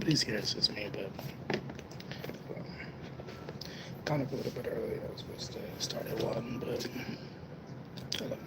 nobody's here. It's just me, but kind of a little bit early. I was supposed to start at 1, but hold on.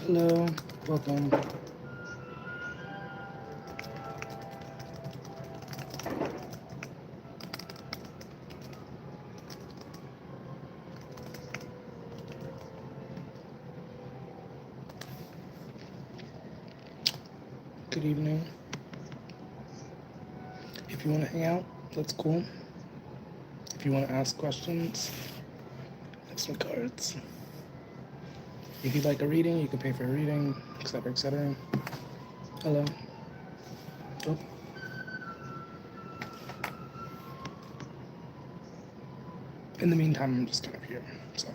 Hello, welcome. Good evening. If you want to hang out, that's cool. If you want to ask questions, I have some cards. If you'd like a reading, you can pay for a reading, etc., etc. Hello. Oh. In the meantime, I'm just kind of here, so.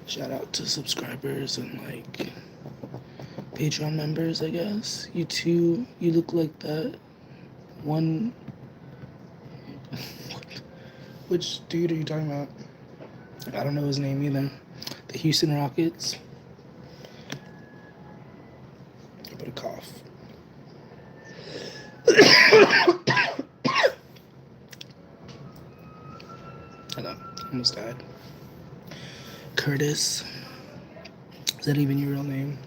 Shout out to subscribers and like Patreon members, I guess. You too, you look like that one. Which dude are you talking about? I don't know his name either. The Houston Rockets. A bit of cough. Hold on, almost died. Curtis. Is that even your real name?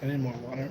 I need more water.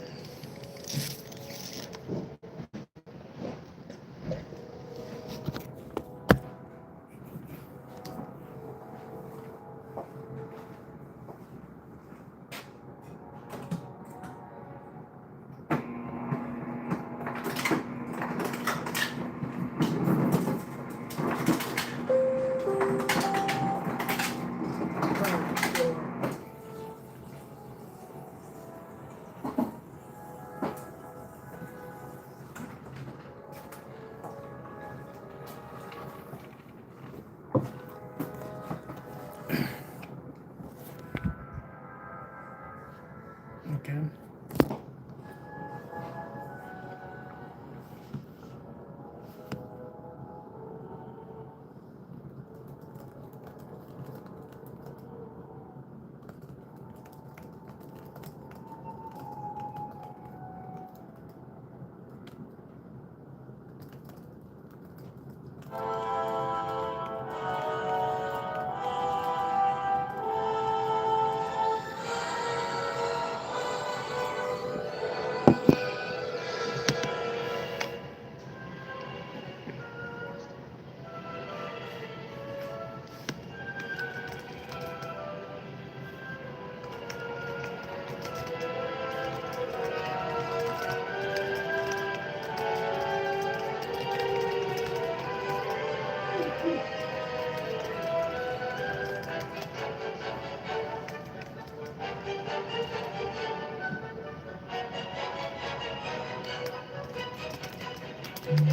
What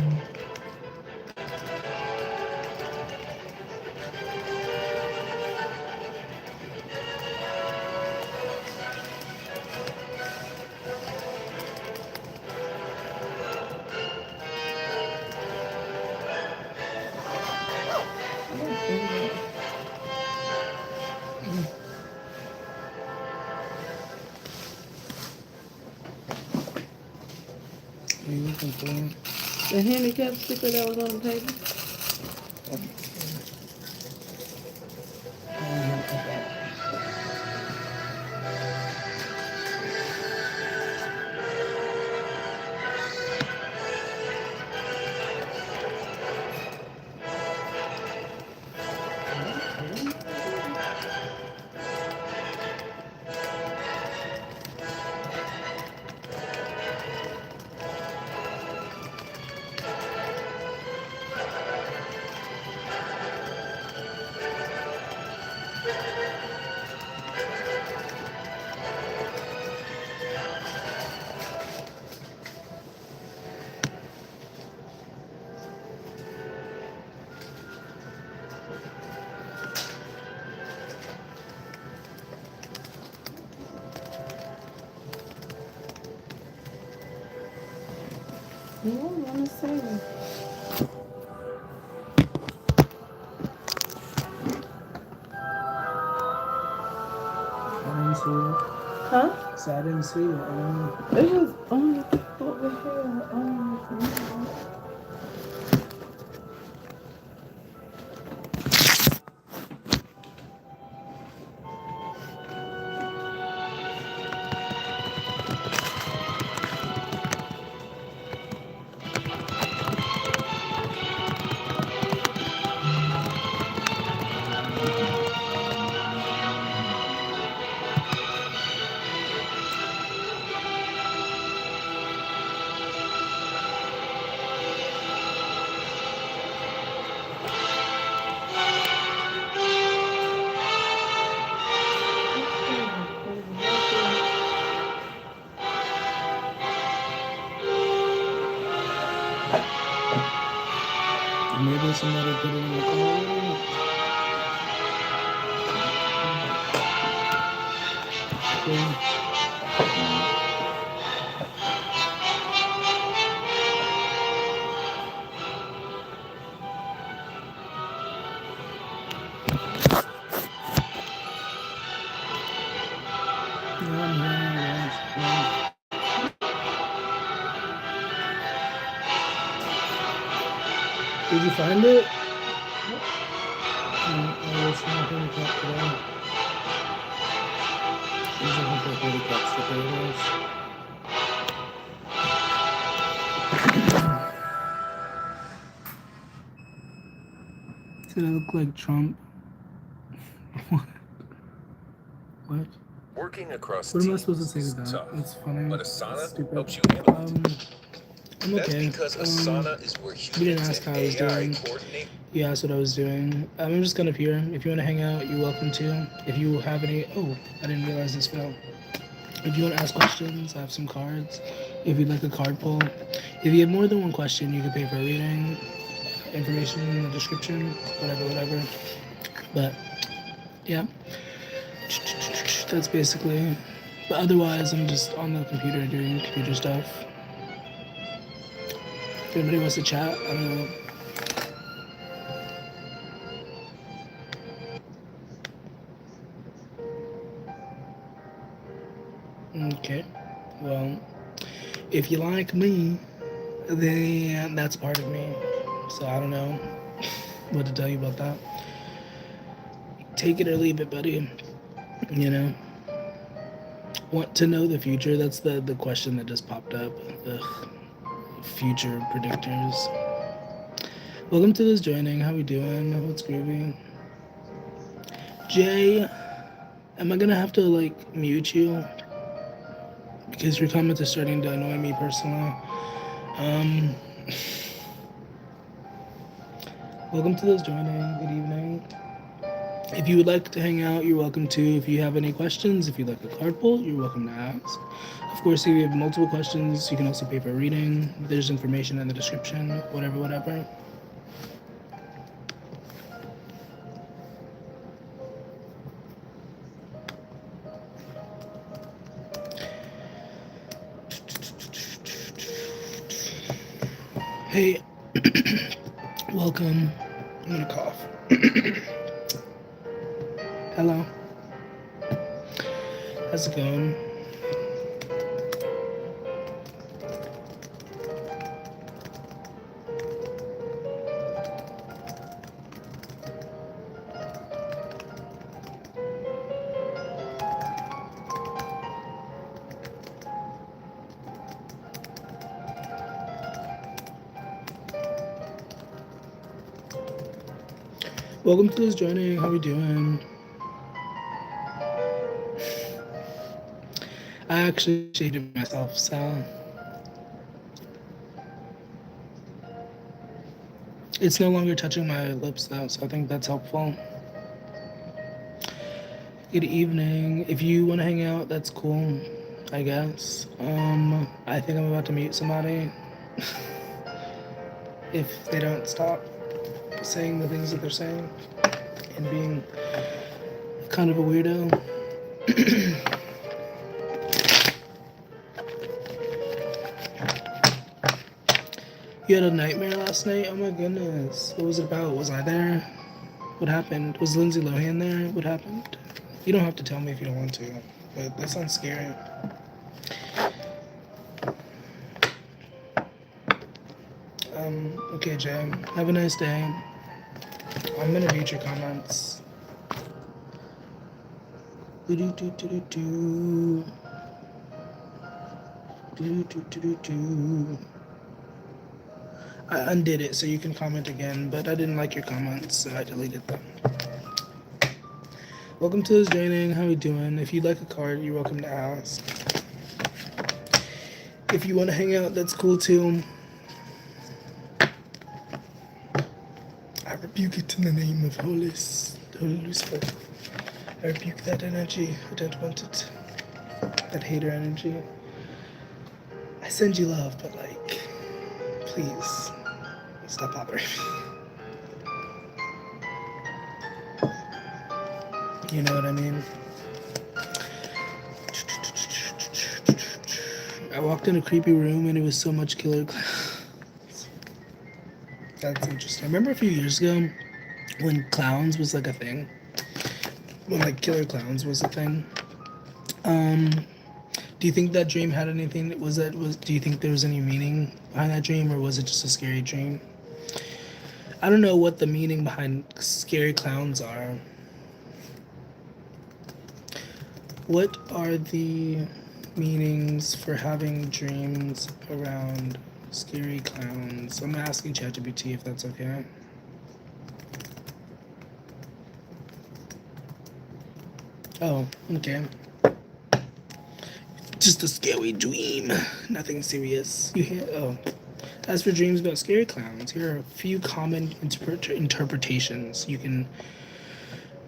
are you looking for? The handicap sticker that was on the table. No, I want to say. I didn't see it. Huh? So I didn't see it. It was on over here. Maybe somebody put it in the comments. Cool. Yeah, I'm here. Did you find it? I was not going to talk today. She's looking for 30 cups to pay those. Did I look like Trump? What? Working across What am I teams supposed to say is to that? tough, It's funny. but It's Asana stupid. helps you handle it. I'm That's okay. because Asana is where You didn't humans ask and how I was AI doing. coordinate. You asked what I was doing. I'm just kind of here. If you want to hang out, you're welcome to. If you have any... Oh, I didn't realize this fell. If you want to ask questions, I have some cards. If you'd like a card pull. If you have more than one question, you can pay for a reading. Information in the description. Whatever. But, yeah. That's basically it. But otherwise, I'm just on the computer doing computer stuff. If anybody wants to chat, I don't know. Okay. Well, if you like me, then that's part of me. So I don't know what to tell you about that. Take it or leave it, buddy. You know? Want to know the future? That's the question that just popped up. Ugh. Future predictors. Welcome to this joining. How we doing? What's groovy? Jay, am I gonna have to like mute you? Because your comments are starting to annoy me personally. Welcome to this joining. Good evening. If you would like to hang out, you're welcome to. If you have any questions, if you'd like a card pull, you're welcome to ask. Of course, if you have multiple questions, you can also pay for a reading. There's information in the description, whatever. Hey, welcome. I'm gonna cough. Hello. How's it going? Welcome to those joining. How we doing? I actually shaded myself, so it's no longer touching my lips though, so I think that's helpful. Good evening. If you want to hang out, that's cool, I guess. I think I'm about to mute somebody if they don't stop saying the things that they're saying and being kind of a weirdo. You had a nightmare last night? Oh my goodness. What was it about? Was I there? What happened? Was Lindsay Lohan there? What happened? You don't have to tell me if you don't want to, but that sounds scary. Okay, Jay. Have a nice day. I'm gonna read your comments. I undid it so you can comment again, but I didn't like your comments, so I deleted them. Welcome to those joining. How are you doing? If you'd like a card, you're welcome to ask. If you want to hang out, that's cool too. I rebuke it in the name of Holy Lucifer. I rebuke that energy. I don't want it. That hater energy. I send you love, but like, please stop bothering me. You know what I mean? I walked in a creepy room and it was so much killer clowns. That's interesting. I remember a few years ago when clowns was like a thing. When like killer clowns was a thing. Do you think that dream had anything? Do you think there was any meaning behind that dream, or was it just a scary dream? I don't know what the meaning behind scary clowns are. What are the meanings for having dreams around scary clowns? I'm asking ChatGPT if that's okay. Oh, okay. Just a scary dream. Nothing serious. You hear? Oh. As for dreams about scary clowns, here are a few common interpretations you can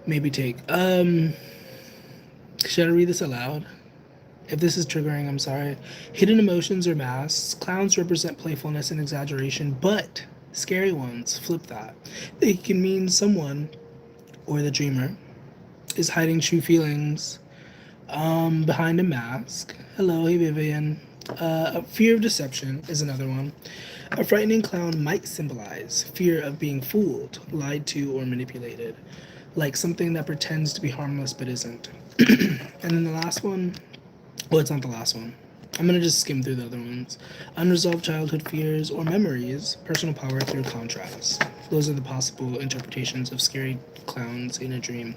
maybe take. Should I read this aloud? If this is triggering, I'm sorry. Hidden emotions or masks. Clowns represent playfulness and exaggeration, but scary ones flip that. They can mean someone, or the dreamer, is hiding true feelings behind a mask. Hello, hey Vivian. Fear of deception is another one. A frightening clown might symbolize fear of being fooled, lied to, or manipulated, like something that pretends to be harmless but isn't. And then the last one, well, it's not the last one. I'm going to just skim through the other ones. Unresolved childhood fears or memories, personal power through contrast. Those are the possible interpretations of scary clowns in a dream.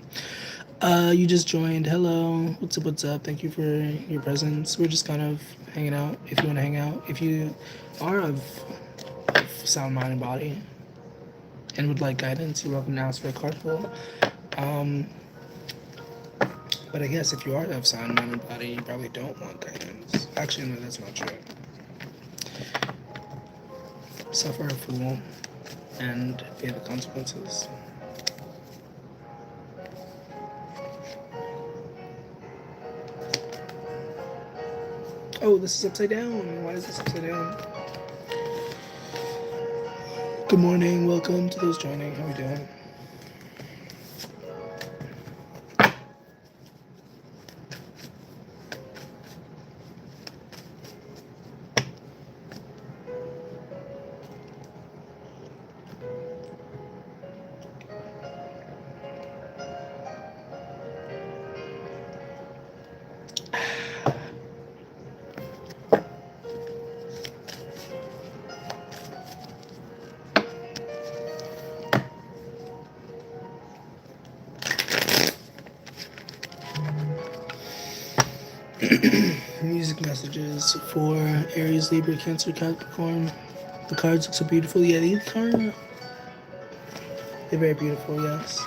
You just joined. Hello. What's up? Thank you for your presence. We're just kind of hanging out if you want to hang out. If you are of sound, mind, and body and would like guidance, you're welcome to ask for a card pull. But I guess if you are of sound, mind, and body, you probably don't want guidance. Actually, no, that's not true. Suffer a fool and pay the consequences. Oh, this is upside down. Why is this upside down? Good morning. Welcome to those joining. How are we doing? Music messages for Aries, Libra, Cancer, Capricorn. The cards look so beautiful. Yeah, these cards, they're very beautiful, yes.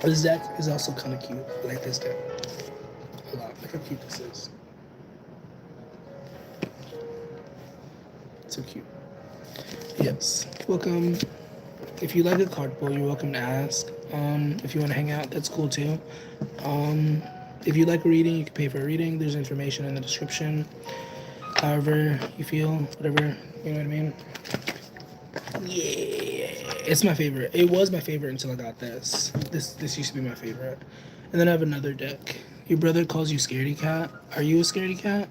This deck is also kind of cute. I like this deck a lot. Look how cute this is. So cute. Yes. Welcome. If you like a card pull, you're welcome to ask. If you want to hang out, that's cool too. If you like a reading, you can pay for a reading. There's information in the description. However you feel, whatever, you know what I mean? Yeah, it's my favorite. It was my favorite until I got this. This used to be my favorite. And then I have another deck. Your brother calls you scaredy cat. Are you a scaredy cat?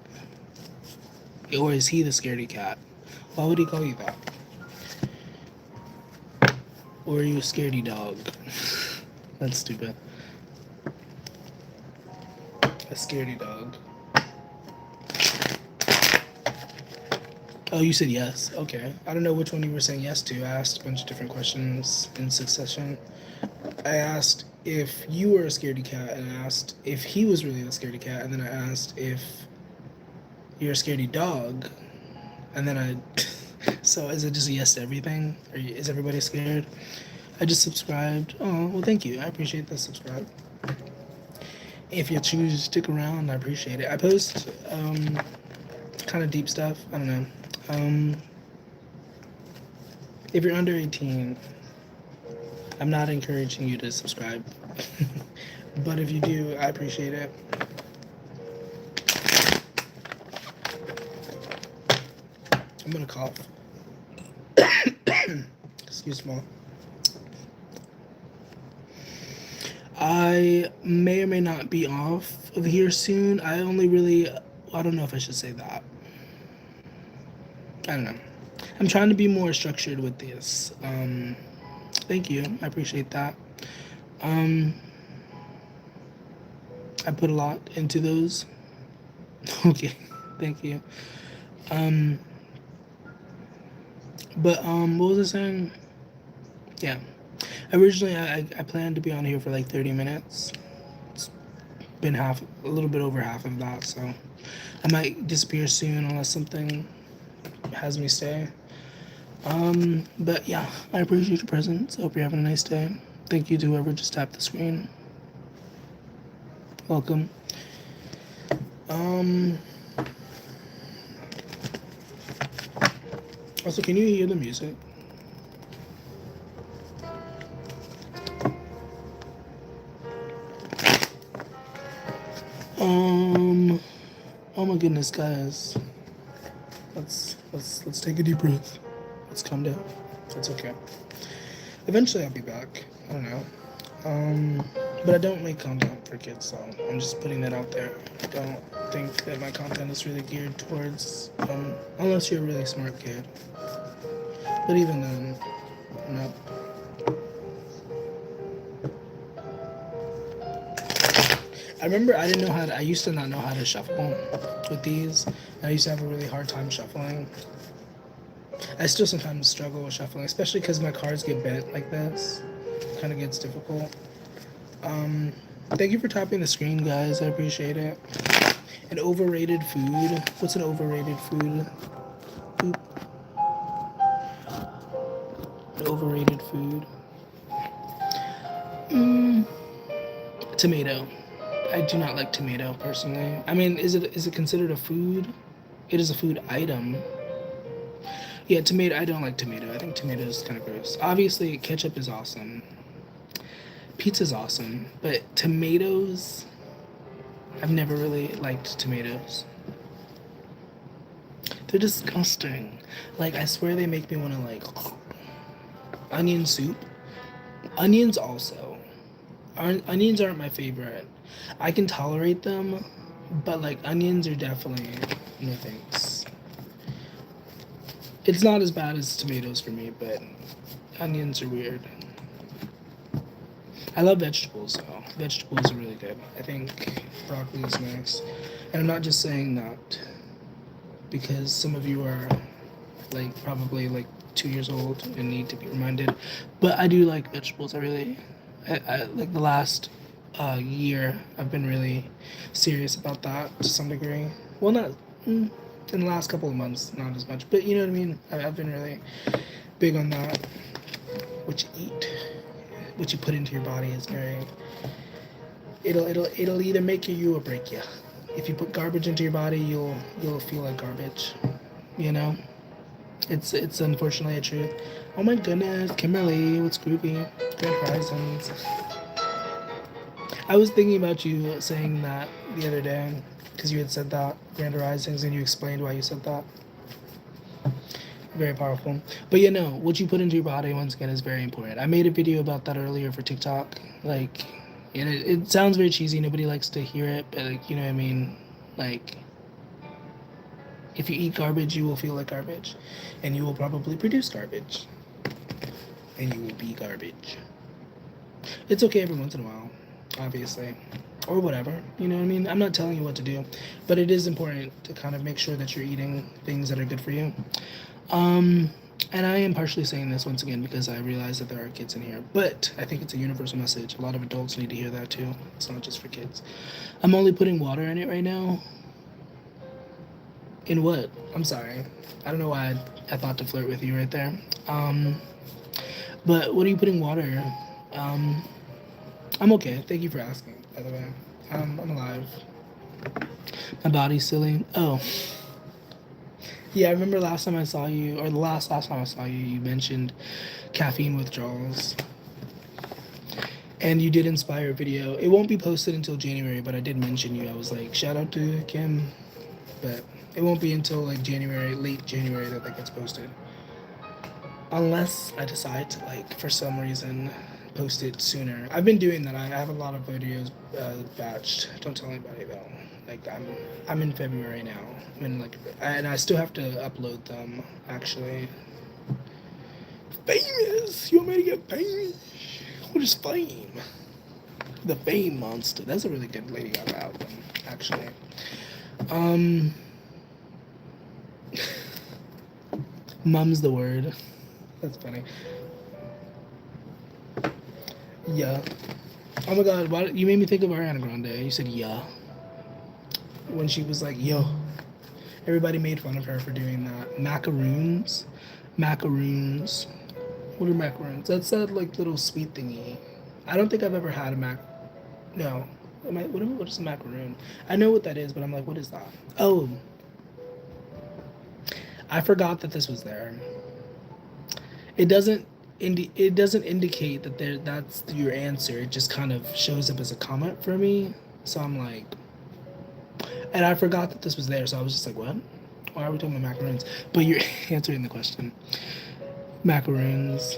Or is he the scaredy cat? Why would he call you that? Or are you a scaredy dog? That's stupid. A scaredy dog. Oh, you said yes. Okay. I don't know which one you were saying yes to. I asked a bunch of different questions in succession. I asked if you were a scaredy cat, and I asked if he was really a scaredy cat, and then I asked if you're a scaredy dog, and then I... So is it just a yes to everything? Is everybody scared? I just subscribed. Oh, well, thank you. I appreciate the subscribe. If you choose to stick around, I appreciate it. I post kind of deep stuff. I don't know. If you're under 18, I'm not encouraging you to subscribe. But if you do, I appreciate it. I'm gonna cough. Excuse me. I may or may not be off of here soon. I don't know if I should say that. I don't know. I'm trying to be more structured with this. Thank you. I appreciate that. I put a lot into those. Okay. Thank you. But what was I saying? Yeah. Originally, I planned to be on here for like 30 minutes. It's been a little bit over half of that, so I might disappear soon unless something has me stay. But yeah, I appreciate your presence. I hope you're having a nice day. Thank you to whoever just tapped the screen. Welcome. Also, can you hear the music? Oh my goodness, guys. Let's take a deep breath. Let's calm down. It's okay. Eventually I'll be back. I don't know. But I don't make content for kids, so I'm just putting that out there. I don't think that my content is really geared towards, unless you're a really smart kid. But even then, no. I remember I used to not know how to shuffle with these. I used to have a really hard time shuffling. I still sometimes struggle with shuffling, especially because my cards get bent like this. It kind of gets difficult. Thank you for tapping the screen, guys. I appreciate it. An overrated food. What's an overrated food? Boop. An overrated food. Tomato. I do not like tomato personally. I mean, is it considered a food? It is a food item. Yeah, tomato. I don't like tomato. I think tomato is kind of gross. Obviously, ketchup is awesome. Pizza's awesome, but tomatoes, I've never really liked tomatoes. They're disgusting. Like, I swear they make me want to, like, onion soup. Onions also. Onions aren't my favorite. I can tolerate them, but, like, onions are definitely no thanks. It's not as bad as tomatoes for me, but onions are weird. I love vegetables, though. Vegetables are really good. I think broccoli is nice. And I'm not just saying that because some of you are, like, probably, like, 2 years old and need to be reminded. But I do like vegetables. I like the last year, I've been really serious about that to some degree. Well, not in the last couple of months, not as much. But you know what I mean? I've been really big on that. What you eat, what you put into your body is very. It'll either make you or break you. If you put garbage into your body, you'll feel like garbage. You know, it's unfortunately a truth. Oh my goodness, Kimberly, what's groovy? Grand Horizons. I was thinking about you saying that the other day because you had said that Grand Horizons and you explained why you said that. Very powerful. But you know, what you put into your body once again is very important. I made a video about that earlier for TikTok. Like, and it sounds very cheesy. Nobody likes to hear it, but like, you know what I mean? Like, if you eat garbage, you will feel like garbage, and you will probably produce garbage, and you will be garbage. It's okay every once in a while, obviously, or whatever. You know what I mean? I'm not telling you what to do, but it is important to kind of make sure that you're eating things that are good for you. And I am partially saying this once again because I realize that there are kids in here, but I think it's a universal message. A lot of adults need to hear that too. It's not just for kids. I'm only putting water in it right now. In what? I'm sorry. I don't know why I thought to flirt with you right there. But what are you putting water? I'm okay. Thank you for asking, by the way. I'm alive. My body's silly. Oh. Yeah, I remember last time I saw you, or the last time I saw you, you mentioned caffeine withdrawals. And you did inspire a video. It won't be posted until January, but I did mention you. I was like, shout out to Kim. But it won't be until like January, late January, that gets posted. Unless I decide to, like, for some reason, post it sooner. I've been doing that. I have a lot of videos batched. Don't tell anybody though. Like, I'm in February now. And I still have to upload them, actually. Famous! You want me to get famous? What is fame? The Fame Monster. That's a really good Lady Gaga album, actually. Mum's the word. That's funny. Yeah. Oh my god, why, you made me think of Ariana Grande. You said yeah. When she was like, yo. Everybody made fun of her for doing that. Macaroons. Macaroons. What are macaroons? That's that, like, little sweet thingy. I don't think I've ever had a No. What is a macaroon? I know what that is, but I'm like, what is that? Oh. I forgot that this was there. It doesn't indicate that that's your answer. It just kind of shows up as a comment for me. So I'm like, and I forgot that this was there. So I was just like, what? Why are we talking about macaroons? But you're answering the question. Macaroons.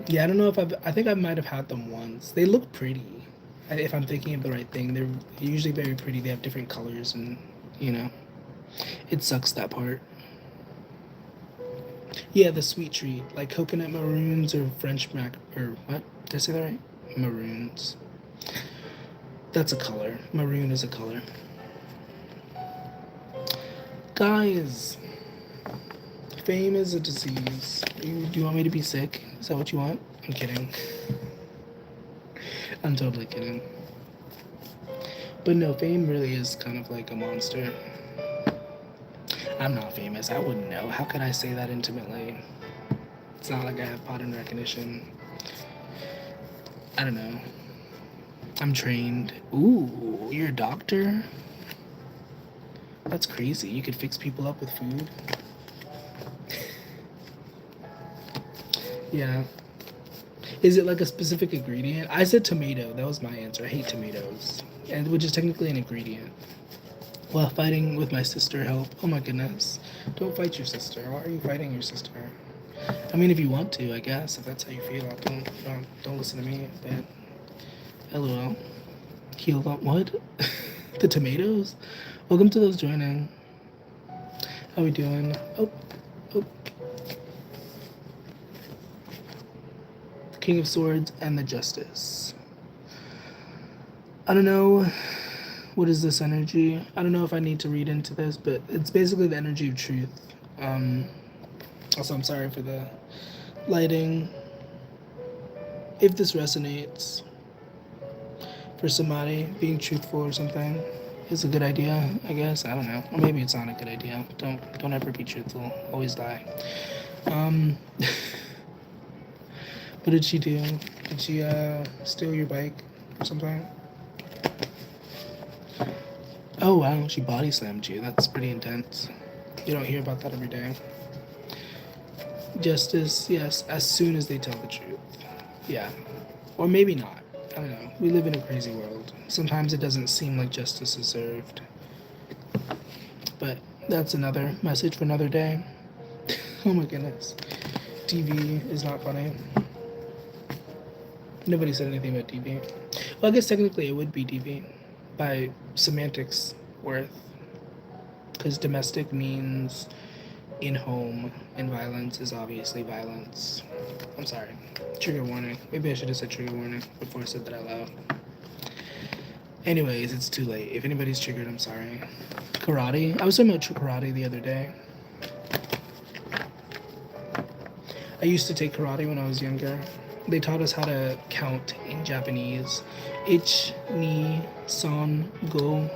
Yeah, I don't know if I think I might have had them once. They look pretty. If I'm thinking of the right thing, they're usually very pretty. They have different colors and, you know, it sucks that part. Yeah, the sweet treat, like coconut maroons or French or what? Did I say that right? Maroons. That's a color. Maroon is a color. Guys, fame is a disease. Do you want me to be sick? Is that what you want? I'm kidding. I'm totally kidding. But no, fame really is kind of like a monster. I'm not famous. I wouldn't know. How could I say that intimately? It's not like I have pattern recognition. I don't know. I'm trained. Ooh, you're a doctor? That's crazy. You could fix people up with food. Yeah. Is it like a specific ingredient? I said tomato. That was my answer. I hate tomatoes. And which is technically an ingredient. While fighting with my sister help. Oh my goodness. Don't fight your sister. Why are you fighting your sister? I mean, if you want to, I guess, if that's how you feel. Don't listen to me. But LOL. Healed up what? The tomatoes? Welcome to those joining. How we doing? Oh. The King of Swords and the Justice. I don't know. What is this energy? I don't know if I need to read into this, but it's basically the energy of truth. Also, I'm sorry for the lighting. If this resonates for somebody, being truthful or something is a good idea, I guess. I don't know. Or maybe it's not a good idea. Don't ever be truthful. Always lie. What did she do? Did she steal your bike or something? Oh wow, she body slammed you. That's pretty intense. You don't hear about that every day. Justice, yes, as soon as they tell the truth. Yeah. Or maybe not. I don't know. We live in a crazy world. Sometimes it doesn't seem like justice is served. But that's another message for another day. Oh my goodness. TV is not funny. Nobody said anything about DV. Well, I guess technically it would be DV by semantics worth. Because domestic means in home, and violence is obviously violence. I'm sorry. Trigger warning. Maybe I should have said trigger warning before I said that out loud. Anyways, it's too late. If anybody's triggered, I'm sorry. Karate. I was talking about karate the other day. I used to take karate when I was younger. They taught us how to count in Japanese. Ich, ni, san, go.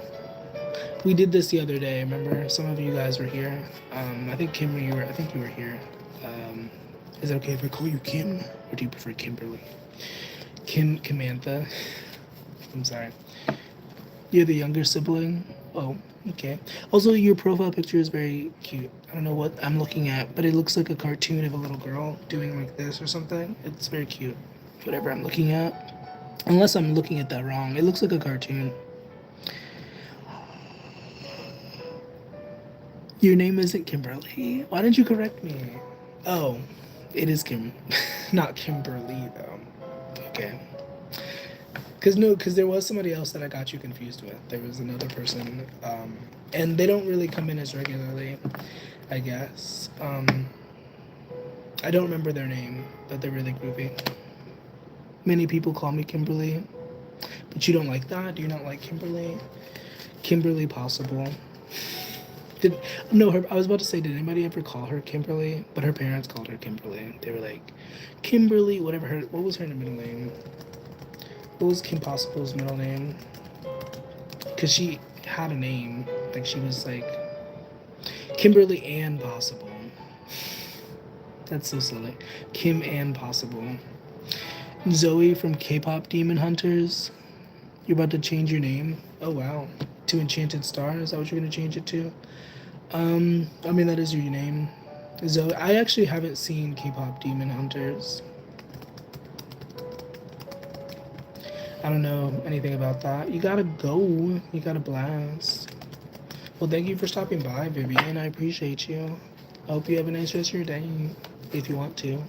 We did this the other day. Remember, some of you guys were here. I think Kim, you were here. Is it okay if I call you Kim, or do you prefer Kimberly? Kimantha. I'm sorry. You're the younger sibling. Oh, okay. Also, your profile picture is very cute. I don't know what I'm looking at, but it looks like a cartoon of a little girl doing like this or something. It's very cute. Whatever I'm looking at. Unless I'm looking at that wrong. It looks like a cartoon. Your name isn't Kimberly. Why didn't you correct me? Oh, it is Kim. Not Kimberly, though. Okay. Because there was somebody else that I got you confused with. There was another person. And they don't really come in as regularly, I guess. I don't remember their name, but they're really groovy. Many people call me Kimberly. But you don't like that? Do you not like Kimberly? Kimberly Possible. I was about to say, did anybody ever call her Kimberly? But her parents called her Kimberly. They were like, Kimberly, what was her middle name? What was Kim Possible's middle name? Because she had a name. Like, she was like, Kimberly Ann Possible. That's so silly. Kim Ann Possible. Zoe from K-pop Demon Hunters. You're about to change your name? Oh, wow. To Enchanted Star? Is that what you're going to change it to? I mean, that is your name. Zoe. I actually haven't seen K-pop Demon Hunters. I don't know anything about that. You gotta go. You gotta blast. Well, thank you for stopping by, Vivian. I appreciate you. I hope you have a nice rest of your day, if you want to.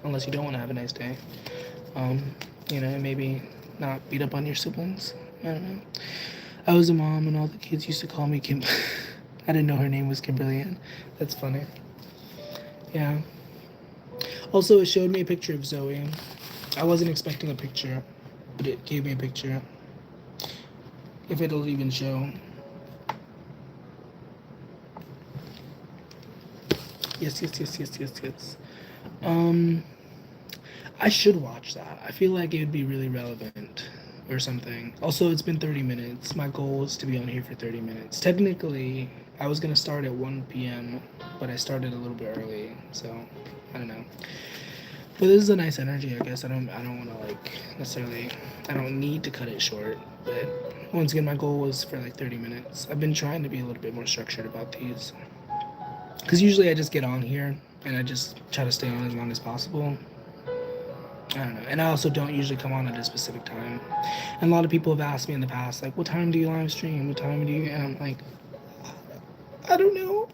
Unless you don't want to have a nice day. Maybe not beat up on your siblings. I don't know. I was a mom and all the kids used to call me Kim. I didn't know her name was Kimberly Ann. That's funny. Yeah. Also, it showed me a picture of Zoe. I wasn't expecting a picture, but it gave me a picture. If it'll even show. Yes. I should watch that. I feel like it would be really relevant or something. Also, it's been 30 minutes. My goal is to be on here for 30 minutes. Technically, I was going to start at 1 p.m., but I started a little bit early, so I don't know. But this is a nice energy, I guess. I don't want to, necessarily, I don't need to cut it short, but once again, my goal was for, 30 minutes. I've been trying to be a little bit more structured about these, because usually I just get on here, and I just try to stay on as long as possible. I don't know. And I also don't usually come on at a specific time. And a lot of people have asked me in the past, what time do you live stream? What time do you... And I'm like, I don't know.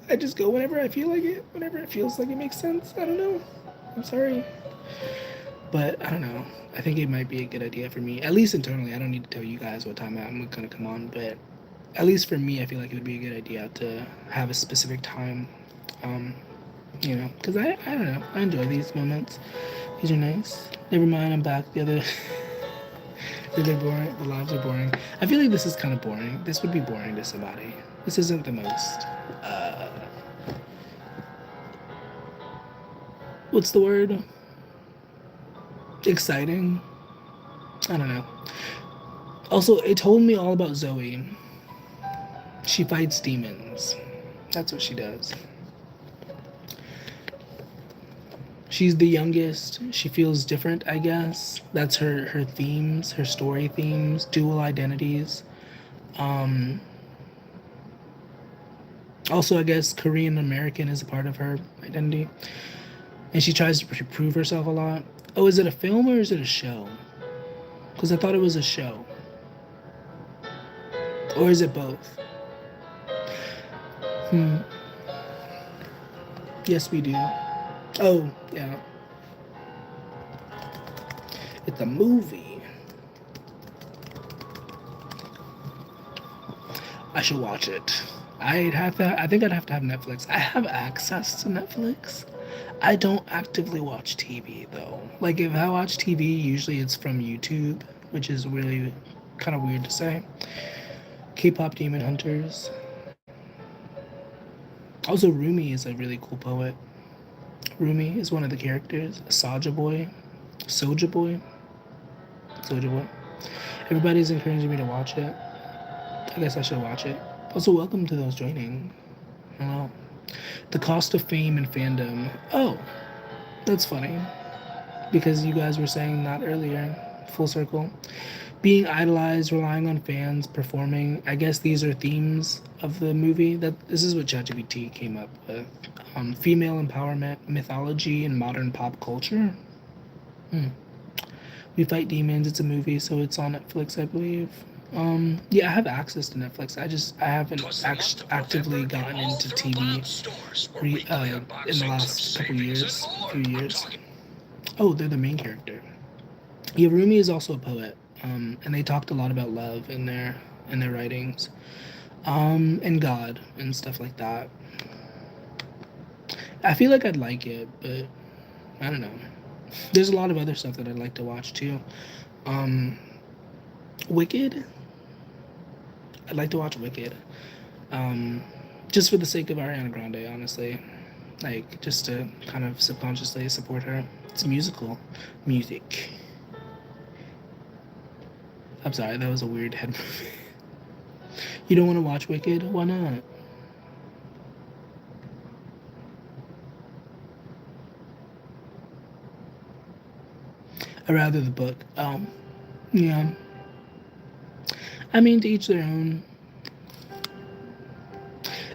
I just go whenever I feel like it, whenever it feels like it makes sense. I don't know. I'm sorry. But I don't know. I think it might be a good idea for me, at least internally. I don't need to tell you guys what time I'm gonna come on, but at least for me, I feel like it would be a good idea to have a specific time. Um, because I don't know. I enjoy these moments. These are nice. Never mind, I'm back. They're boring. The lives are boring. I feel like this is kind of boring. This would be boring to somebody. This isn't the most. What's the word? Exciting. I don't know. Also, it told me all about Zoe. She fights demons. That's what she does. She's the youngest. She feels different, I guess. That's her themes, her story themes, dual identities. Um, Also, I guess Korean American is a part of her identity. And she tries to prove herself a lot. Oh, is it a film or is it a show? Because I thought it was a show. Or is it both? Yes, we do. Oh, yeah. It's a movie. I should watch it. I think I'd have to have Netflix. I have access to Netflix. I don't actively watch TV though. Like if I watch TV, usually it's from YouTube, which is really kind of weird to say. K-pop Demon Hunters. Also, Rumi is a really cool poet. Rumi is one of the characters. Soulja Boy. Soulja Boy. Soulja Boy. Everybody's encouraging me to watch it. I guess I should watch it. Also, welcome to those joining. Hello. The cost of fame and fandom. Oh, that's funny. Because you guys were saying that earlier. Full circle. Being idolized, relying on fans, performing. I guess these are themes of the movie. This is what ChatGPT came up with. Female empowerment, mythology, and modern pop culture. We Fight Demons. It's a movie, so it's on Netflix, I believe. Yeah, I have access to Netflix. I haven't actively gotten into TV in the last few years. Oh, they're the main character. Yeah, Rumi is also a poet, and they talked a lot about love in their writings, and God and stuff like that. I feel like I'd like it, but I don't know. There's a lot of other stuff that I'd like to watch too. Wicked. I'd like to watch Wicked, just for the sake of Ariana Grande, honestly. Like just to kind of subconsciously support her. It's musical, music. I'm sorry, that was a weird head movement. You don't want to watch Wicked? Why not? I'd rather the book. Yeah. I mean, to each their own.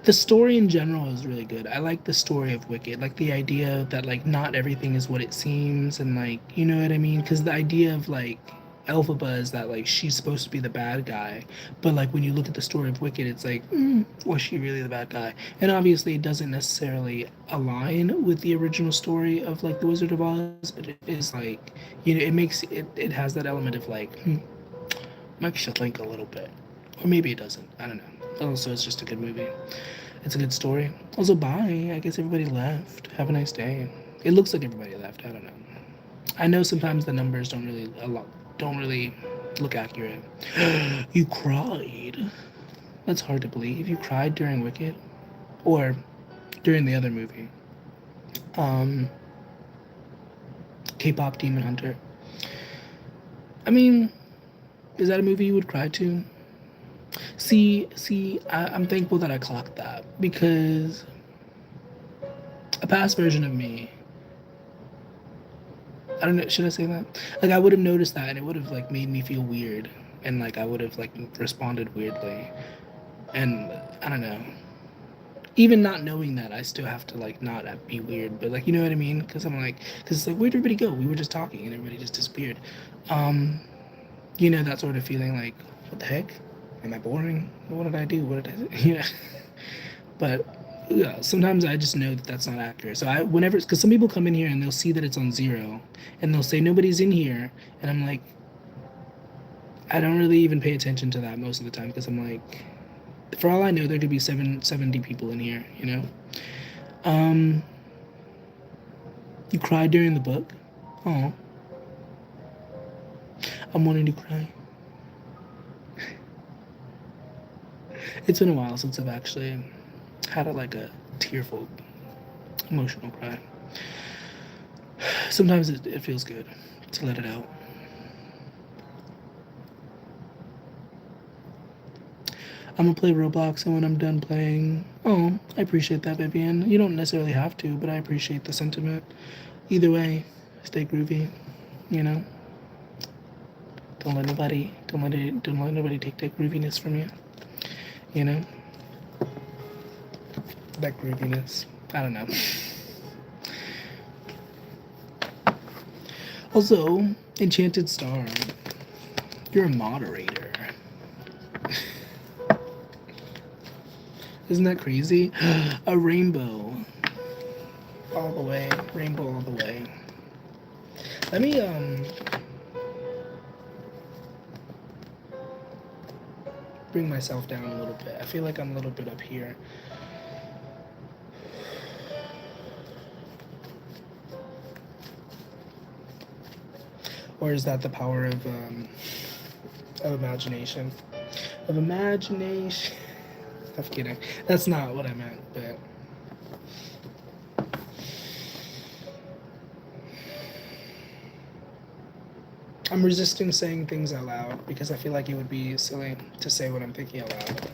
The story in general is really good. I like the story of Wicked, like the idea that like not everything is what it seems, and like you know what I mean. Because the idea of like Elphaba is that like she's supposed to be the bad guy, but like when you look at the story of Wicked, it's like, was she really the bad guy? And obviously, it doesn't necessarily align with the original story of like the Wizard of Oz, but it is like it makes it has that element of like, makes you think a little bit, or maybe it doesn't. I don't know. Also, it's just a good movie. It's a good story. Also, bye. I guess everybody left. Have a nice day. It looks like everybody left. I don't know. I know sometimes the numbers don't really look accurate. You cried. That's hard to believe. You cried during Wicked, or during the other movie. K-pop Demon Hunter. I mean, is that a movie you would cry to? See, I'm thankful that I clocked that, because a past version of me, I don't know, should I say that? Like, I would have noticed that, and it would have, like, made me feel weird, and, like, I would have, like, responded weirdly, and, I don't know. Even not knowing that, I still have to, like, not be weird, but, like, you know what I mean? Because I'm like, because it's like, where'd everybody go? We were just talking, and everybody just disappeared. That sort of feeling, like, what the heck? Am I boring? What did I do? What did I do? But Yeah, sometimes I just know that that's not accurate. So whenever, because some people come in here and they'll see that it's on 0, and they'll say nobody's in here, and I'm like, I don't really even pay attention to that most of the time, because I'm like, for all I know, there could be 70 people in here, you know. You cried during the book. Oh, I'm wanting to cry. It's been a while since I've actually had a tearful, emotional cry. Sometimes it feels good to let it out. I'm gonna play Roblox, and when I'm done playing, oh, I appreciate that, Vivian. You don't necessarily have to, but I appreciate the sentiment. Either way, stay groovy. You know, don't let nobody take that grooviness from you. You know, that grooviness. I don't know. Also, Enchanted Star, you're a moderator. Isn't that crazy? A rainbow. All the way. Rainbow all the way. Let me, bring myself down a little bit. I feel like I'm a little bit up here. Or is that the power of imagination? Of imagination. I'm kidding. That's not what I meant, but I'm resisting saying things out loud because I feel like it would be silly to say what I'm thinking out loud.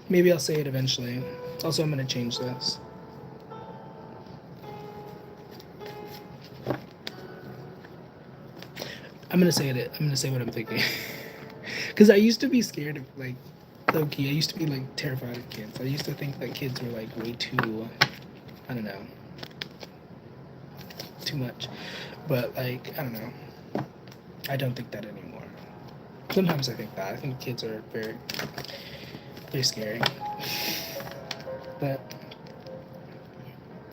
Maybe I'll say it eventually. Also, I'm gonna change this. I'm gonna say it. I'm gonna say what I'm thinking. Because I used to be scared of, like, low key. I used to be, like, terrified of kids. I used to think that kids were, like, way too, I don't know, too much. But, like, I don't know. I don't think that anymore. Sometimes I think that. I think kids are very, very scary. But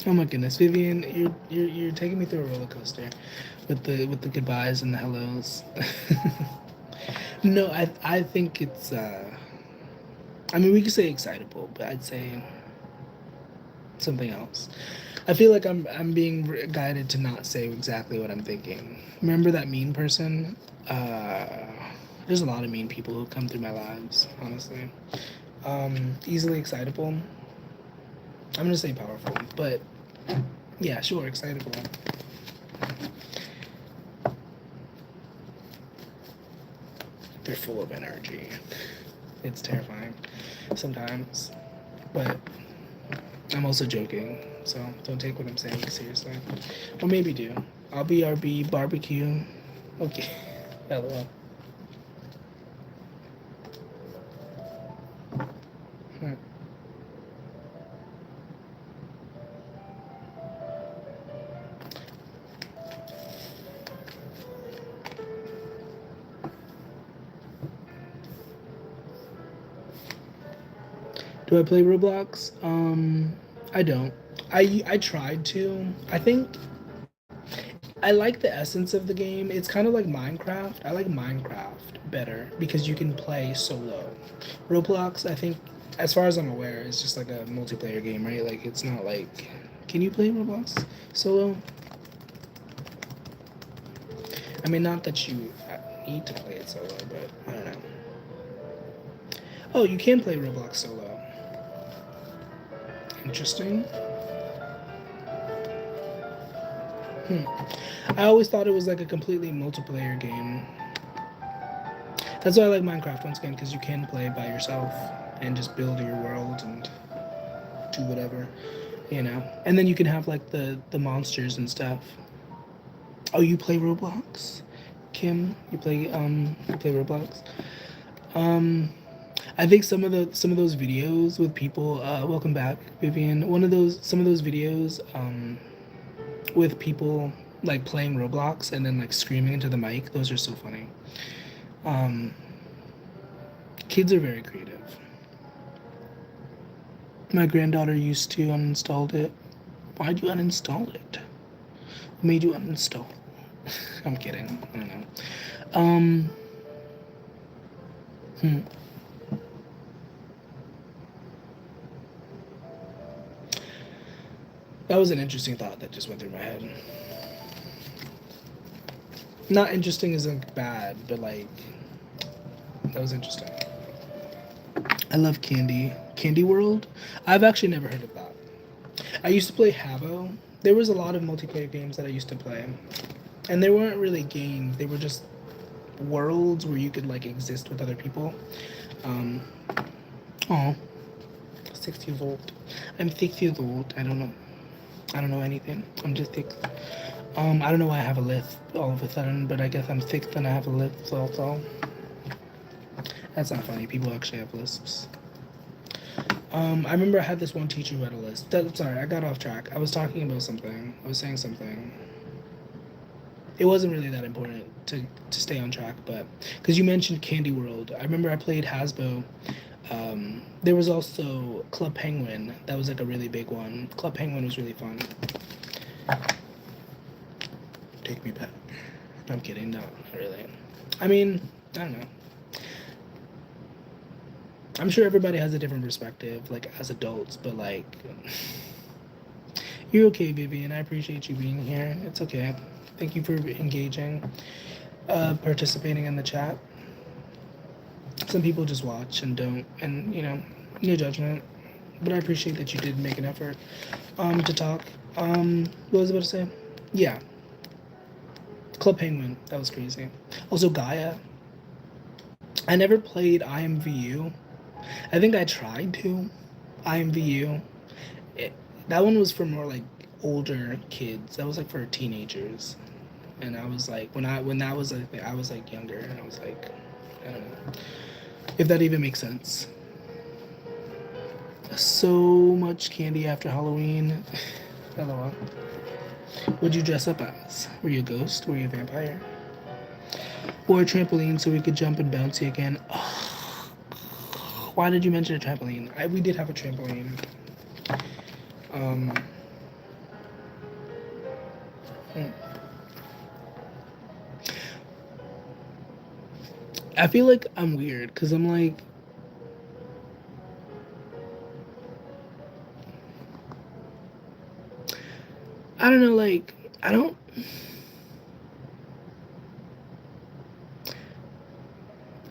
oh my goodness, Vivian, you're taking me through a roller coaster with the goodbyes and the hellos. No, I think it's I mean, we could say excitable, but I'd say something else. I feel like I'm being guided to not say exactly what I'm thinking. Remember that mean person? There's a lot of mean people who come through my lives, honestly. Easily excitable. I'm gonna say powerful, but yeah, sure, excitable. They're full of energy. It's terrifying sometimes, but I'm also joking, so don't take what I'm saying seriously. Or maybe do. I'll BRB barbecue. Okay. LOL. Do I play Roblox? I don't. I tried to. I think I like the essence of the game. It's kind of like Minecraft. I like Minecraft better because you can play solo. Roblox, I think, as far as I'm aware, is just like a multiplayer game, right? Like, it's not like... Can you play Roblox solo? I mean, not that you need to play it solo, but I don't know. Oh, you can play Roblox solo. Interesting. I always thought it was like a completely multiplayer game. That's why I like Minecraft once again, because you can play by yourself and just build your world and do whatever, you know. And then you can have like the monsters and stuff. Oh, you play Roblox, Kim? You play Roblox? I think some of those videos with people. Welcome back, Vivian. Some of those videos with people like playing Roblox and then like screaming into the mic. Those are so funny. Kids are very creative. My granddaughter used to uninstall it. Why'd you uninstall it? What made you uninstall? I'm kidding. I don't know. Um. Hmm. That was an interesting thought that just went through my head. Not interesting as like bad, but like that was interesting. I love Candy. Candy World? I've actually never heard of that. I used to play Habbo. There was a lot of multiplayer games that I used to play. And they weren't really games, they were just worlds where you could like exist with other people. Um oh, 6 years old. I'm 6 years old. I don't know. I don't know anything. I'm just 6. I don't know why I have a lisp all of a sudden, but I guess I'm 6 and I have a lisp also. That's not funny. People actually have lisps. I remember I had this one teacher who had a lisp. Sorry, I got off track. I was talking about something. I was saying something. It wasn't really that important to stay on track, but because you mentioned Candy World, I remember I played Hasbro. There was also Club Penguin. That was like a really big one. Club Penguin was really fun. Take me back. I'm kidding. No, not really. I mean, I don't know. I'm sure everybody has a different perspective, like as adults, but like, you're okay, Vivian. I appreciate you being here. It's okay. Thank you for engaging, participating in the chat. Some people just watch and don't, and you know, no judgment. But I appreciate that you did make an effort to talk. What was I about to say? Yeah, Club Penguin. That was crazy. Also, Gaia. I never played IMVU. I think I tried to. IMVU. That one was for more like older kids. That was like for teenagers. And I was like, when that was like, I was like younger, and I was like, I don't know if that even makes sense. So much candy after Halloween. LOL. What'd you dress up as? Were you a ghost? Were you a vampire? Or a trampoline so we could jump and bouncy again? Oh, why did you mention a trampoline? We did have a trampoline. I feel like I'm weird because I'm like, I don't know, like, I don't.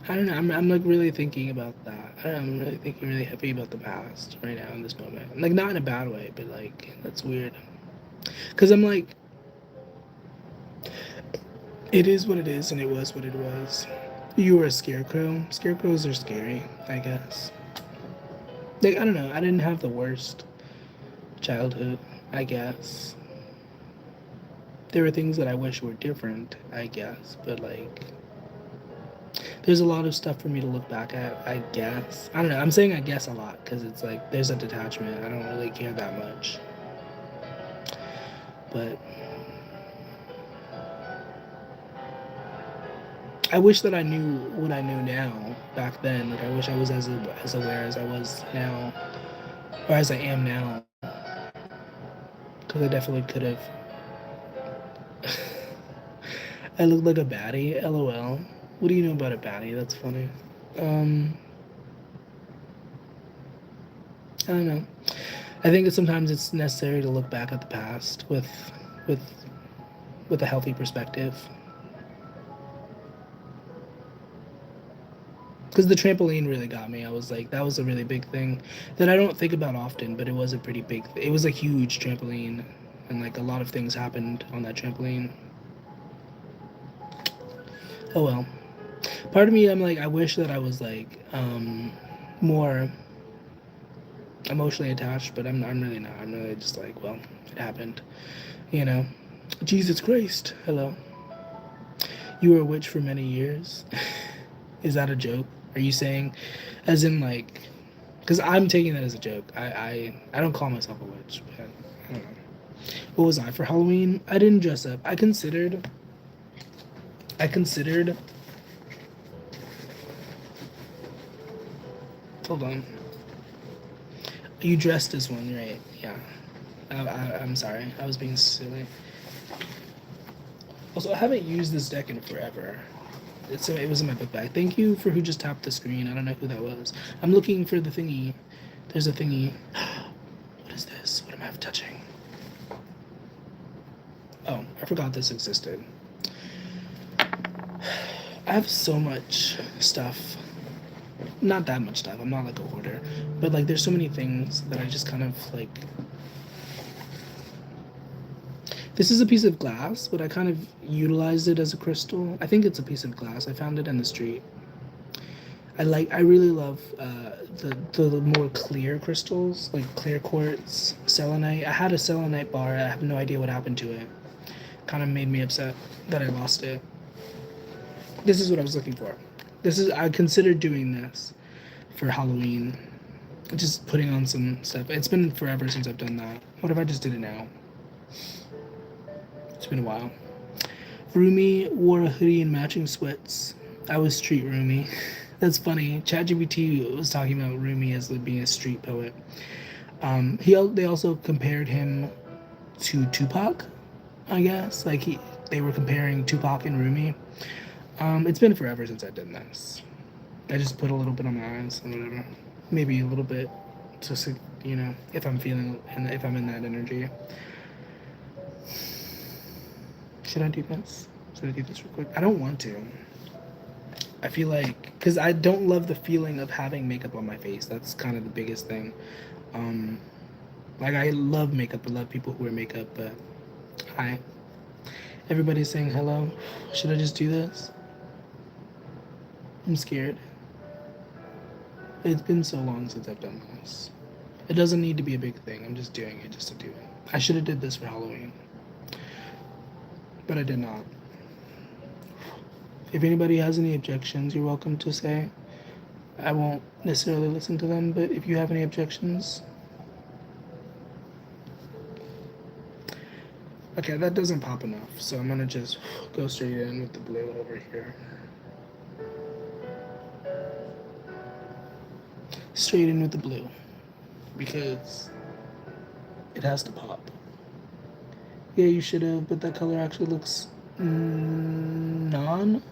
I don't know. I'm like really thinking about that. I don't know, I'm really thinking really heavy about the past right now in this moment. Like not in a bad way, but like that's weird. Cause I'm like, it is what it is, and it was what it was. You were a scarecrow. Scarecrows are scary, I guess. Like I don't know. I didn't have the worst childhood, I guess. There were things that I wish were different, I guess, but like. There's a lot of stuff for me to look back at, I guess. I don't know. I'm saying I guess a lot because it's like there's a detachment. I don't really care that much. But I wish that I knew what I knew now back then. Like I wish I was as aware as I was now, or as I am now. Because I definitely could have. I look like a baddie. LOL. What do you know about a baddie? That's funny. I don't know. I think sometimes it's necessary to look back at the past with a healthy perspective. Because the trampoline really got me. I was like, that was a really big thing that I don't think about often, but it was a pretty big. It was a huge trampoline, and like a lot of things happened on that trampoline. Oh well. Part of me, I'm like, I wish that I was like more emotionally attached, but I'm really not. I'm really just like, well, it happened, you know. Jesus Christ, hello. You were a witch for many years. Is that a joke? Are you saying, as in like, because I'm taking that as a joke. I don't call myself a witch, but I don't know. What was I for Halloween? I didn't dress up. I considered Hold on. You dressed as one, right? Yeah. I'm sorry. I was being silly. Also, I haven't used this deck in forever. It was in my book bag. Thank you for who just tapped the screen. I don't know who that was. I'm looking for the thingy. There's a thingy. What is this? What am I touching? Oh, I forgot this existed. I have so much stuff. Not that much stuff. I'm not like a hoarder. But like there's so many things that I just kind of like. This is a piece of glass, but I kind of utilized it as a crystal. I think it's a piece of glass. I found it in the street. I really love the more clear crystals, like clear quartz, selenite. I had a selenite bar. I have no idea what happened to it. Kind of made me upset that I lost it. This is what I was looking for. I considered doing this for Halloween. Just putting on some stuff. It's been forever since I've done that. What if I just did it now? It's been a while. Rumi wore a hoodie and matching sweats. I was street Rumi. That's funny. ChatGPT was talking about Rumi as being a street poet. They also compared him to Tupac, I guess. Like they were comparing Tupac and Rumi. It's been forever since I've done this. I just put a little bit on my eyes and whatever. Maybe a little bit, just if I'm feeling and if I'm in that energy. Should I do this? Should I do this real quick? I don't want to. I feel like, because I don't love the feeling of having makeup on my face. That's kind of the biggest thing. Like I love makeup. I love people who wear makeup, but hi. Everybody's saying hello. Should I just do this? I'm scared. It's been so long since I've done this. It doesn't need to be a big thing. I'm just doing it just to do it. I should have did this for Halloween, but I did not. If anybody has any objections, you're welcome to say. I won't necessarily listen to them, but if you have any objections. Okay, that doesn't pop enough, so I'm gonna just go straight in with the blue over here. Straight in with the blue, because it has to pop. Yeah, you should have, but that color actually looks non.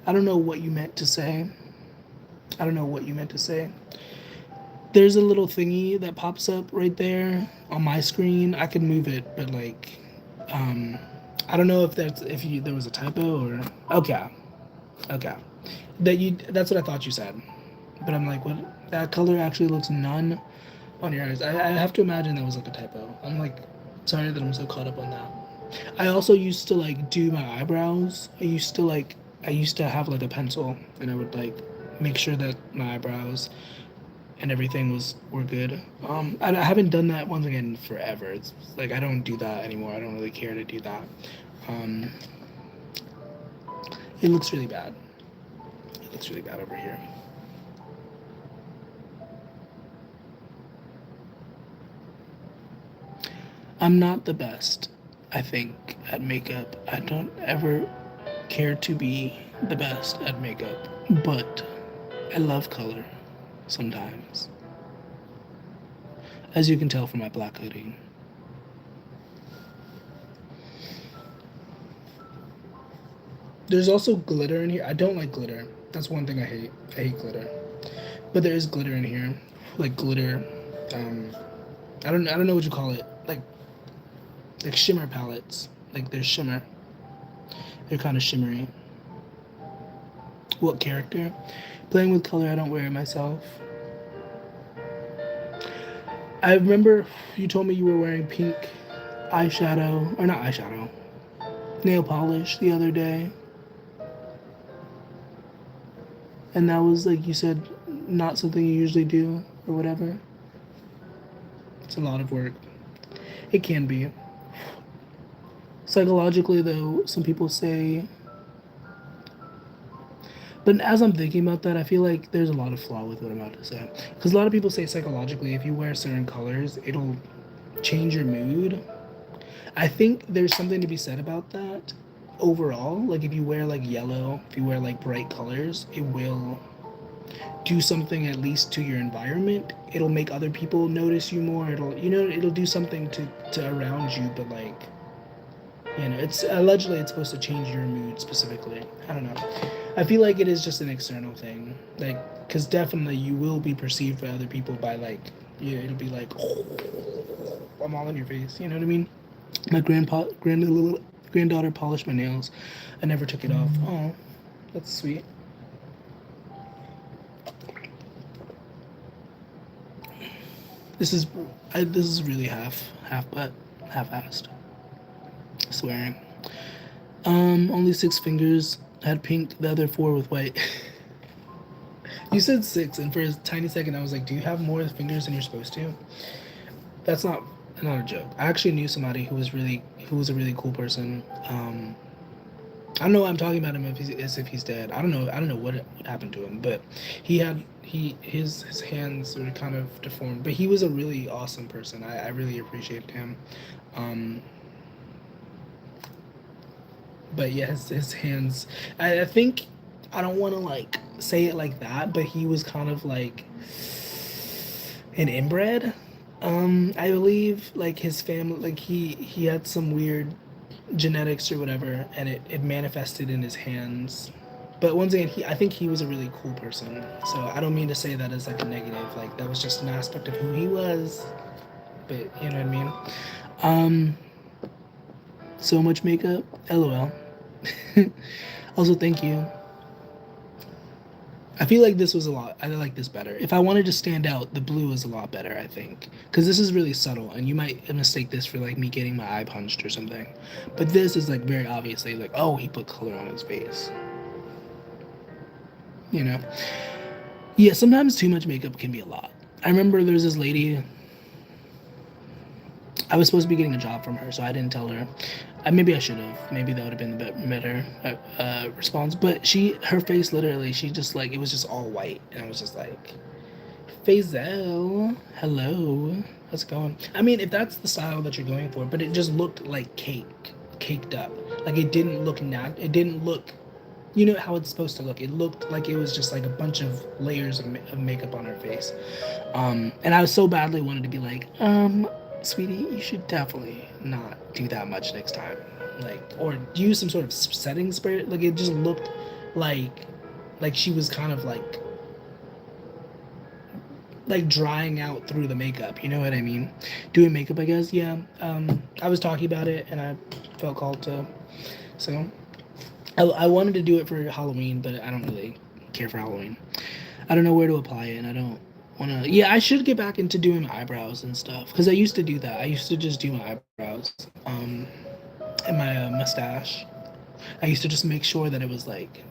I don't know what you meant to say. There's a little thingy that pops up right there on my screen. I can move it, but like, I don't know if there was a typo or okay. That's what I thought you said, but I'm like, what? That color actually looks none on your eyes. I have to imagine that was like a typo. I'm like, sorry that I'm so caught up on that. I also used to like do my eyebrows. I used to have like a pencil, and I would like make sure that my eyebrows and everything were good. I haven't done that once again forever. It's like I don't do that anymore. I don't really care to do that. It looks really bad. It looks really bad over here. I'm not the best, I think, at makeup. I don't ever care to be the best at makeup, but I love color sometimes. As you can tell from my black hoodie. There's also glitter in here. I don't like glitter. That's one thing I hate. I hate glitter. But there is glitter in here. Like glitter. I don't know what you call it. Like shimmer palettes. Like there's shimmer. They're kind of shimmery. What character? Playing with color, I don't wear it myself. I remember you told me you were wearing pink eyeshadow, or not eyeshadow, nail polish the other day. And that was, like you said, not something you usually do, or whatever. It's a lot of work. It can be. Psychologically, though, some people say... But as I'm thinking about that, I feel like there's a lot of flaw with what I'm about to say. Because a lot of people say psychologically, if you wear certain colors, it'll change your mood. I think there's something to be said about that. overall, like if you wear like yellow, if you wear like bright colors, it will do something at least to your environment. It'll make other people notice you more. It'll do something to around you, but like, it's allegedly it's supposed to change your mood specifically. I don't know. I feel like it is just an external thing, like, because definitely you will be perceived by other people by like, it'll be like, oh, I'm all in your face. You know what I mean? My granddaughter polished my nails. I never took it off. Oh, that's sweet. This is really half-assed. Swearing. Only 6 fingers. Had pink, the other 4 with white. You said 6, and for a tiny second I was like, do you have more fingers than you're supposed to? That's not a joke. I actually knew somebody who was a really cool person. I don't know why I'm talking about him as if he's dead. I don't know what happened to him, but his hands were kind of deformed. But he was a really awesome person. I really appreciated him. But yeah, his hands. I think I don't want to like say it like that, but he was kind of like an inbred. I believe like his family, like he had some weird genetics or whatever, and it manifested in his hands. But once again, I think he was a really cool person. So I don't mean to say that as like a negative. Like that was just an aspect of who he was. But you know what I mean? So much makeup. LOL. Also, thank you. I feel like this was I like this better. If I wanted to stand out, the blue is a lot better, I think. Because this is really subtle, and you might mistake this for like me getting my eye punched or something. But this is like very obviously like, oh, he put color on his face. You know? Yeah, sometimes too much makeup can be a lot. I remember there's this lady. I was supposed to be getting a job from her, so I didn't tell her. Maybe I should have. Maybe that would have been the better response. But her face literally, she just like, it was just all white. And I was just like, Faisal, hello, how's it going? I mean, if that's the style that you're going for, but it just looked like caked up. Like it didn't look it didn't look, you know how it's supposed to look. It looked like it was just like a bunch of layers of makeup on her face. And I so badly wanted to be like, sweetie, you should definitely not do that much next time. Like, or use some sort of setting spray. Like, it just looked like she was kind of like drying out through the makeup. You know what I mean? Doing makeup, I guess. Yeah. I was talking about it, and I felt called to. So, I wanted to do it for Halloween, but I don't really care for Halloween. I don't know where to apply it, and I don't. I should get back into doing my eyebrows and stuff, because I used to do that. I used to just do my eyebrows and my mustache. I used to just make sure that it was like,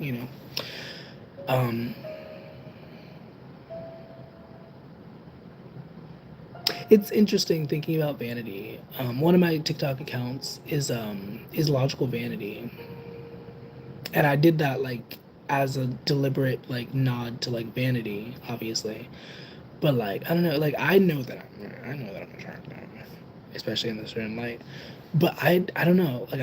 it's interesting thinking about vanity. One of my TikTok accounts is Logical Vanity, and I did that like as a deliberate like nod to like vanity, obviously. But like, I don't know, like I know that I'm attractive, especially in a certain light. But I don't know, like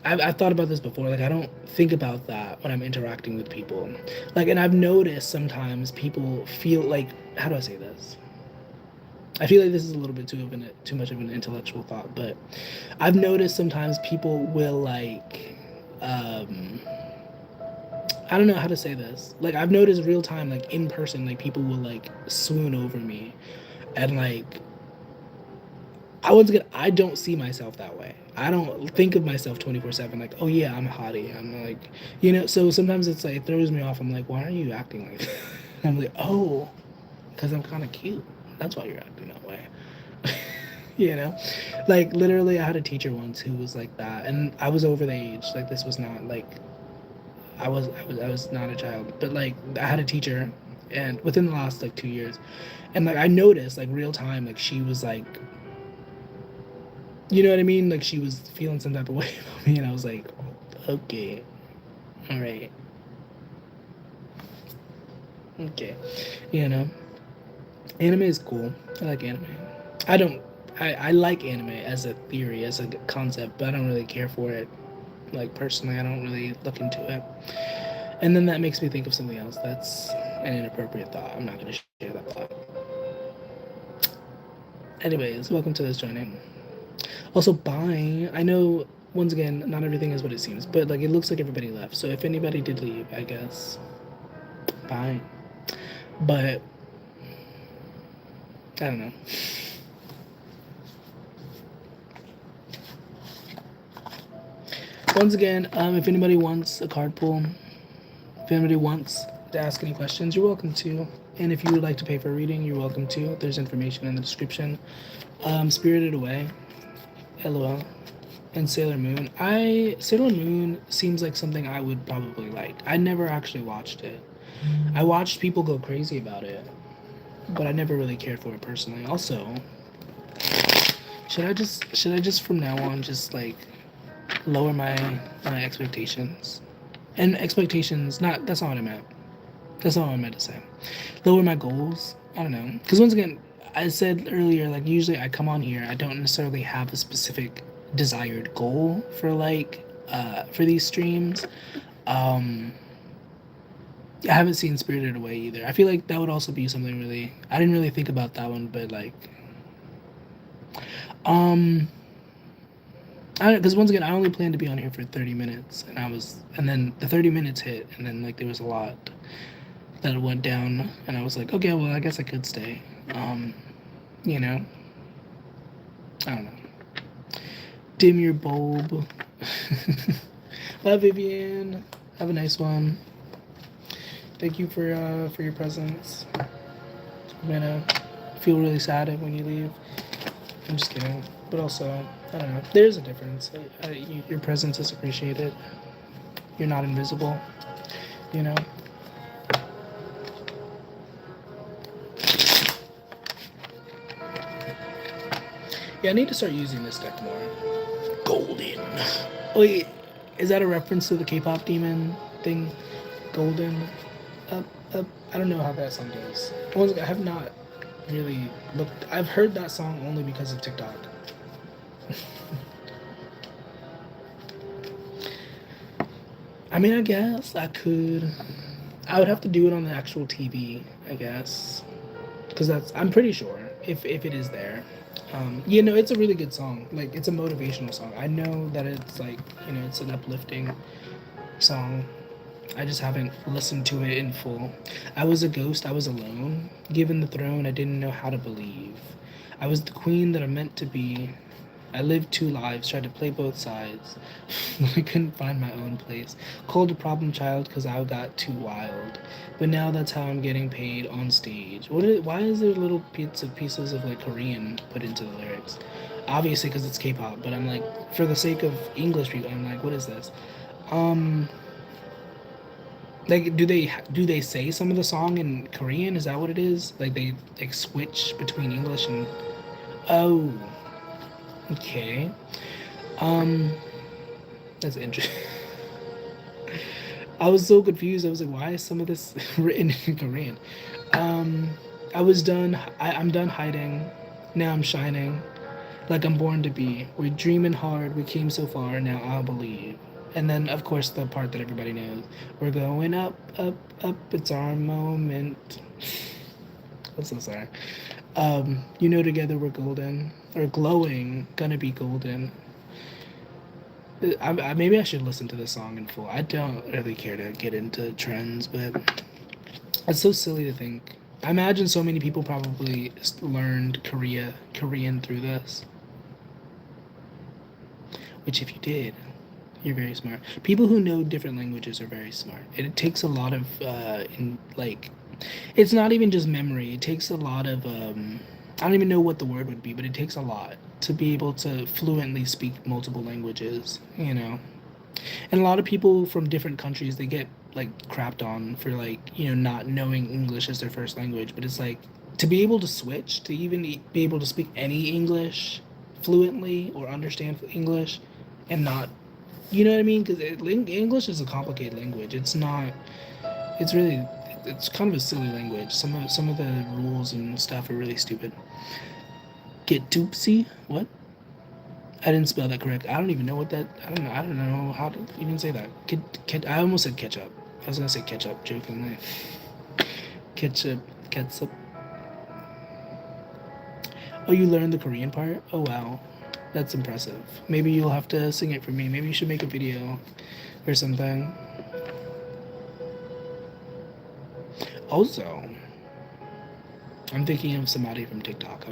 I've thought about this before. Like I don't think about that when I'm interacting with people. Like, and I've noticed sometimes people feel like, how do I say this? I feel like this is a little bit too much of an intellectual thought, but I've noticed sometimes people will like, I don't know how to say this. Like, I've noticed real time, like, in person, like, people will, like, swoon over me. And, like, I don't see myself that way. I don't think of myself 24/7, like, oh, yeah, I'm a hottie. I'm, like, so sometimes it's, like, it throws me off. I'm like, why are you acting like that? I'm like, oh, because I'm kind of cute. That's why you're acting that way. Like, literally, I had a teacher once who was like that. And I was over the age. Like, this was not, like... I was not a child, but like I had a teacher, and within the last like 2 years, and like I noticed like real time, like she was like, you know what I mean? Like she was feeling some type of way about me, and I was like, okay, all right, okay, Anime is cool. I like anime. I like anime as a theory, as a concept, but I don't really care for it Like, personally, I don't really look into it. And then that makes me think of something else that's an inappropriate thought. I'm not going to share that thought. Anyways, welcome to this joining. Also, bye. I know, once again, not everything is what it seems, but like it looks like everybody left. So if anybody did leave, I guess, bye. But I don't know. Once again, if anybody wants a card pull, if anybody wants to ask any questions, you're welcome to. And if you would like to pay for a reading, you're welcome to. There's information in the description. Spirited Away, helloooo, and Sailor Moon. Sailor Moon seems like something I would probably like. I never actually watched it. I watched people go crazy about it, but I never really cared for it personally. Also, should I just from now on just like lower my expectations? And expectations, that's not what I meant. That's not what I meant to say. Lower my goals. I don't know. Because once again, I said earlier, like, usually I come on here, I don't necessarily have a specific desired goal for, like, for these streams. I haven't seen Spirited Away either. I feel like that would also be something really... I didn't really think about that one, but, like... Because once again, I only planned to be on here for 30 minutes, and then the 30 minutes hit, and then, like, there was a lot that went down, and I was like, okay, well, I guess I could stay. You know, I don't know. Dim your bulb. Bye, Vivian. Have a nice one. Thank you for your presence. I'm gonna feel really sad when you leave. I'm just kidding, but also, I don't know. There's a difference. Your presence is appreciated. You're not invisible. You know. Yeah, I need to start using this deck more. Golden. Wait, is that a reference to the K-pop demon thing? Golden. Up. I don't know how that song goes. I have not really looked. I've heard that song only because of TikTok. I mean, I guess I could. I would have to do it on the actual TV, I guess, because I'm pretty sure if it is there. You know, it's a really good song. Like, it's a motivational song. I know that it's like, you know, it's an uplifting song. I just haven't listened to it in full. I was a ghost. I was alone. Given the throne, I didn't know how to believe. I was the queen that I meant to be. I lived 2 lives, tried to play both sides. I couldn't find my own place. Called a problem child because I got too wild. But now that's how I'm getting paid on stage. Why is there little pieces of like Korean put into the lyrics? Obviously because it's K-pop, but I'm like, for the sake of English people, I'm like, what is this? Like, do they say some of the song in Korean? Is that what it is? Like, they like switch between English and... Oh. Okay. That's interesting. I was so confused. I was like, why is some of this written in Korean? I'm done hiding. Now I'm shining. Like I'm born to be. We're dreaming hard. We came so far. Now I'll believe. And then, of course, the part that everybody knows. We're going up, up, up. It's our moment. I'm so sorry. You know, together we're golden. Or glowing. Gonna be golden. Maybe I should listen to this song in full. I don't really care to get into trends, but it's so silly to think. I imagine so many people probably learned Korean through this. Which, if you did, you're very smart. People who know different languages are very smart. It takes a lot of, it's not even just memory. It takes a lot of, I don't even know what the word would be, but it takes a lot to be able to fluently speak multiple languages, you know. And a lot of people from different countries, they get like crapped on for like, you know, not knowing English as their first language, but it's like to be able to switch, to even be able to speak any English fluently or understand English and not, you know what I mean? Because English is a complicated language. It's not, it's really, it's kind of a silly language. Some of the rules and stuff are really stupid. Get doopsy? What? I didn't spell that correct. I don't even know what that. I don't know. I don't know how to even say that. I almost said ketchup. I was gonna say ketchup jokingly. Ketchup. Ketchup. Oh, you learned the Korean part? Oh wow, that's impressive. Maybe you'll have to sing it for me. Maybe you should make a video or something. Also, I'm thinking of somebody from TikTok.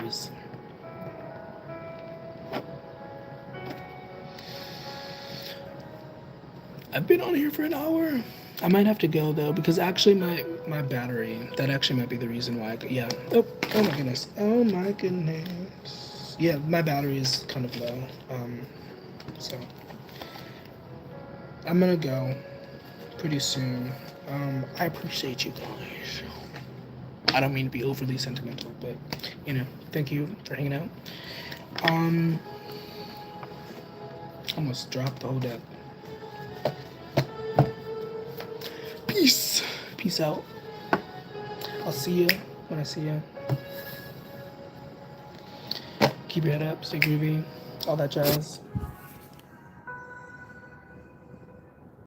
I've been on here for an hour. I might have to go though because actually my battery, that actually might be the reason why. Yeah. Oh my goodness. Oh my goodness. Yeah, my battery is kind of low. So I'm gonna go pretty soon. I appreciate you guys. I don't mean to be overly sentimental, but thank you for hanging out. Almost dropped the whole deck. Peace. Peace out. I'll see you when I see you. Keep your head up, stay groovy, all that jazz.